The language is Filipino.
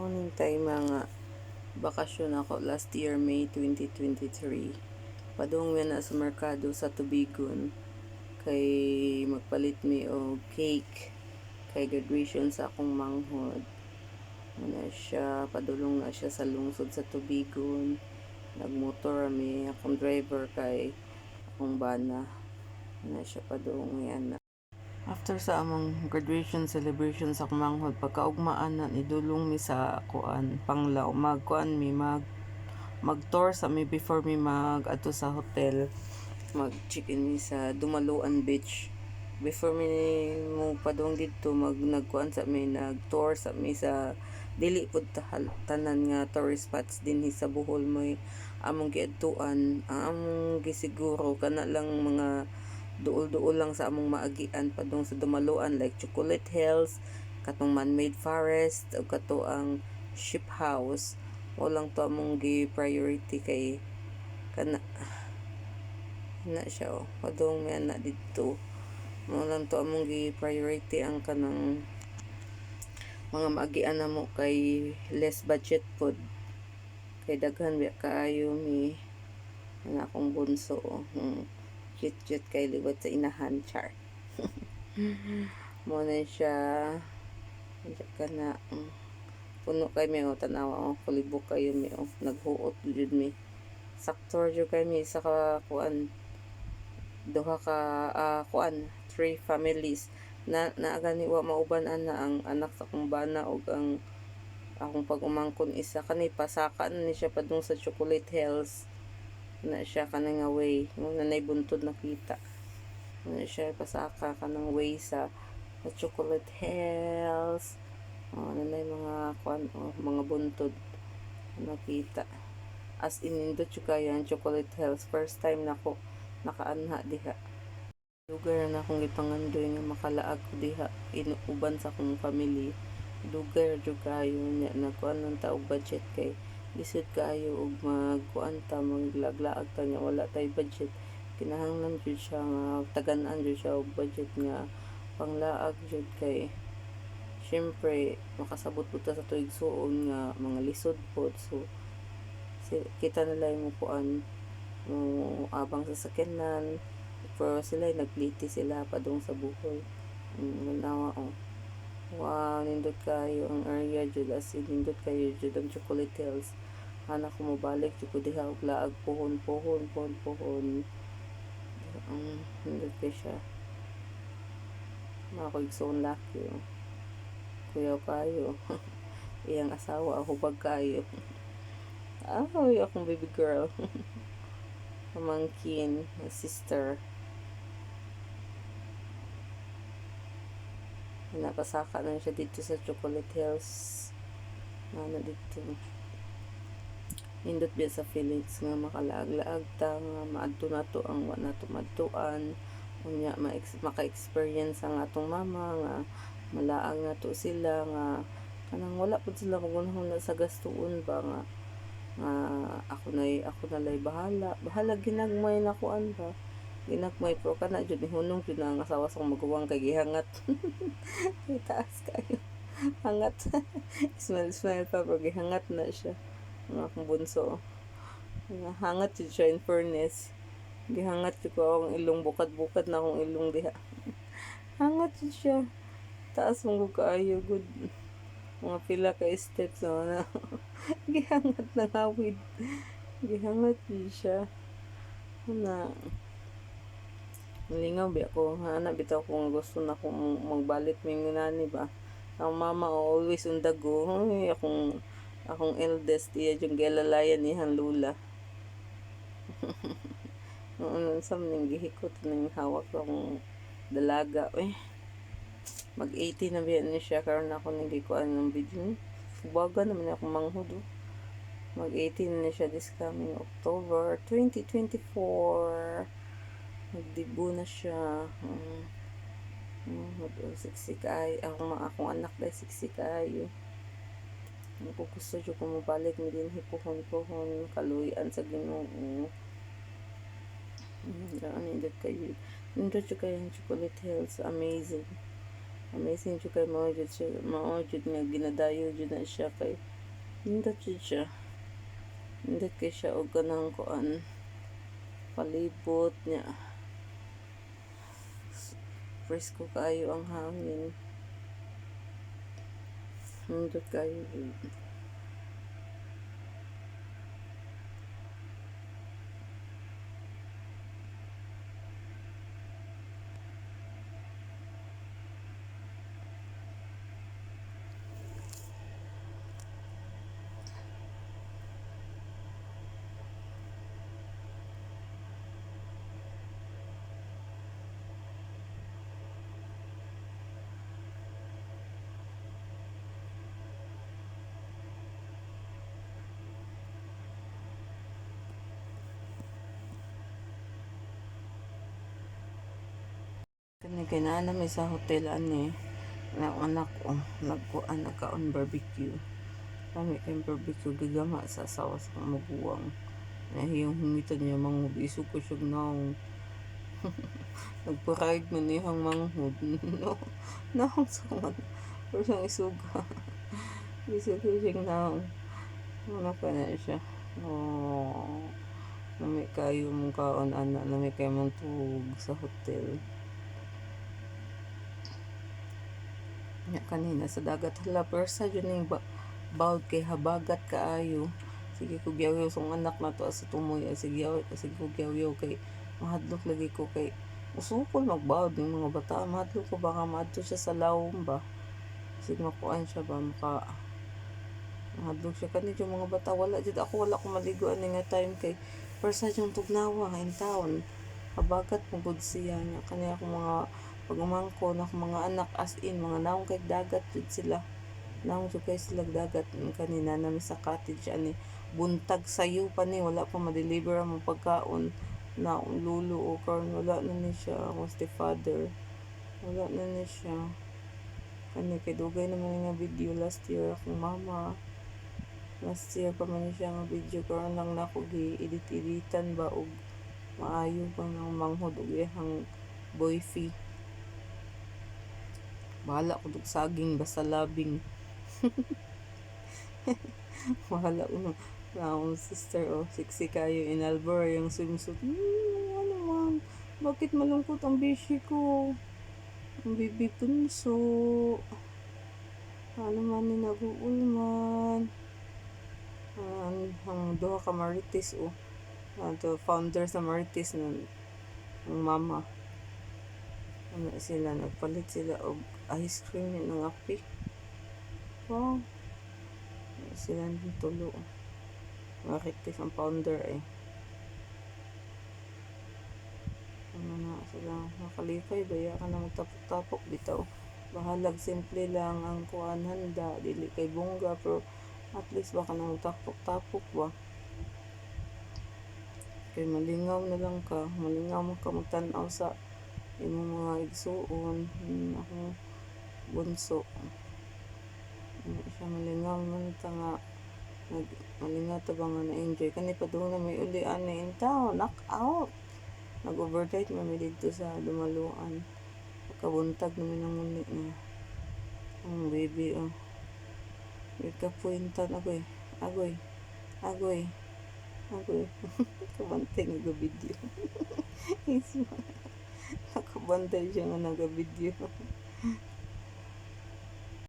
Tay mga bakasyon ako last year, May 2023. Padung na sa merkado sa Tubigon. Kay magpalit mi og cake. Kay graduation sa akong manghod. Ano siya, padulong na siya sa lungsod sa Tubigon. Nagmotor mi, akong driver kay akong bana. Ano siya padung yan na. After sa among graduation celebration sa kumanghod, pagkaugmaan na nidulong mi sa kuan panglaw, mag-tour sa mi before mi ato sa hotel. Mag-check-in mi sa Dumaluan Beach. Before mi mo padung dito, nagkuan sa mi, nag-tour sa mi sa dili pud tanan nga tourist spots dinhi sa Bohol. May among giadtuan, ang among gisiguro kana lang mga duol-duol lang sa among maagian padung sa Dumaluan, like Chocolate Hills, katong man-made forest, o kato ang ship house. O lang to among gi-priority kay kana na siya padung may na dito. Mo lang to among gi-priority ang kanang mga maagian namo kay less budget pod. Kay daghan biya kaayo mi ang akong bunso. Cute kay liwat sa inahan, char. Mo na siya kana puno kay mi tanawa kulibok kayo mi naghuot jud mi. Sakto jud kay mi sa kuan duha ka kuan 3 families na gani wa mauban ana ang anak sa akong bana ug ang akong pag-umangkon isa kani pasaka na ni siya padung sa Chocolate Hills na siya kanang way nanay buntod nakita na siya pasaka kanang way sa Chocolate Hills. Nanay mga kuan mga buntod nakita as in nindot yung kaya ang Chocolate Hills. First time nako nakaanha diha, lugar na akong gipangandoy nga makalaag ko diha inuban sa akong family. Lugar jud kayo nya nagkuan lang ta og budget kay lisod kaayo og magkuan ta maglaglaag ta nya wala tay budget. Kinahanglan jud siya nga tagan-an jud siya og budget nga panglaag jud kay syempre makasabot po ta sa tuig suon nga mga lisod pod. So kita nila yung kuan mo abang sa sakyanan pero sila nagliti sila padung sa Bohol. Nawa nindot kayo ang area jud as in nindot kayo jud ang Chocolate Hills. Anak ko mobalik jud ko diha og laag pohon nindot kay siya mga igsoon laki kuyaw kayo. Iyang asawa hubag kayo. Akong baby girl. Pamangkin, sister. Napasaka na siya dito sa Chocolate Hills. Dito. Nindot biya sa Philippines nga makalaag-laag ta nga maadto nato ang wa nato madtuan. Unya maka-experience ang atong mama nga malaag nato sila nga kanang wala pud sila magunahon na sa gastuon ba nga ako na lay bahala ginagmay na kuan ba ginagmay pro kana jud ni hunong jud ang asawa sa maguwang kay gihangat. Taas kayo hangat. smile pa pero gihangat na siya ang akong bunso. Hangat jud siya in fairness, gihangat jud ko akong ilong bukad na akong ilong diha. Hangat jud siya taas mong kaayo good mga pila ka steps na gihangat ng hawid. Gihangat din siya na lingaw bi ako ana bitaw kung gusto na akong magbalit ming nani ba ang mama always undago akong eldest iya yung galalayan niyang lula. Noon sa ning gihikot ning hawak ko akong dalaga mag 80 na biya ni siya karon ako ning gikuan ng video. Baga naman ako manghud. Mag 18 na siya this coming October 2024. Magdibu na siya. Siksik ay akong anak dahil siksik ay ako gusto siya kumabalik mi din hipuhon kaluyan sa Ginoo. Nindot kayo yung Chocolate Hills amazing Amazing jud kay mao jud nga ginadayo jud na siya kay nindot jud siya. Nindot kay siya og kanang kuan palibot niya. Fresco kayo ang hangin. Nindot kayo jud. Kani kay naa mi sa hotel ani ang anak ko nagkuan nagkaon barbecue. Kami kay barbecue gigama sa asawa sa maguwang. Nahiyong humitan niya manghud isog ko siya naong. Nagparide man niyang manghud. No, naong sa man. Pero siyang isuga. Isog ko siya naong. Ano pa na siya. Oh, nami kayo mong kaon ana nami kayo mong tug sa hotel. Nya kanina sa dagat hala persa yun yung bawd kay habagat kaayo. Sige ko gyaw song anak na to sa tumoy sige ko gyaw kay mahadlok lagi ko kay usukol magbawd ng mga bata mahadlok ko baka maadto siya sa lawom ba. Sige makuan siya ba mahadlok siya kani yung mga bata wala wala ko maligo ani nga time kay persa yung tugnawa in town. Habagat mo gud siya nya kani ako mga pagumangko na mga anak as in mga naong kay dagat jud sila naong jud kay sila dagat kanina na sa cottage ani buntag sayo pa ni wala pa ma-deliver ang pagkaon na lulo o karon wala na ni siya ang stepfather wala na ni siya kani kay dugay naman nga video last year akong mama last year pa man siya nga video karon lang nako gi-edit-editan ba og maayo pang nang manghod og iyang boyfie. Bahala ko dug saging basta labing. Bahala ko na akong sister sexy kayo in Albora yung swimsuit. Ano man, bakit malungkot ang bishi ko? Ang bibi punso. Ano man ni naguulman. Ang duha ka Marites the founder sa Marites ng mama. Ano sila nagpalit sila og ice cream ng api. Wow. Sila ng tulo. Marites ang founder Ano na sila nakalipay baya ka na magtapok-tapok bitaw. Bahalag simple lang ang kuan handa dili kay bongga pero at least baka na magtapok-tapok ba. Kay malingaw na lang ka, malingaw mo ka magtanaw sa imong mga igsuon akong bunso siya malingaw man ta nga malingaw ta ba nga na-enjoy kani pa doon na may uli ani in town knock out nag-overnight kami dito sa Dumaluan pagkabuntag namin ang muli na ang baby ikapuintan agoy kabantay nga video nakabantay siya nga naga-video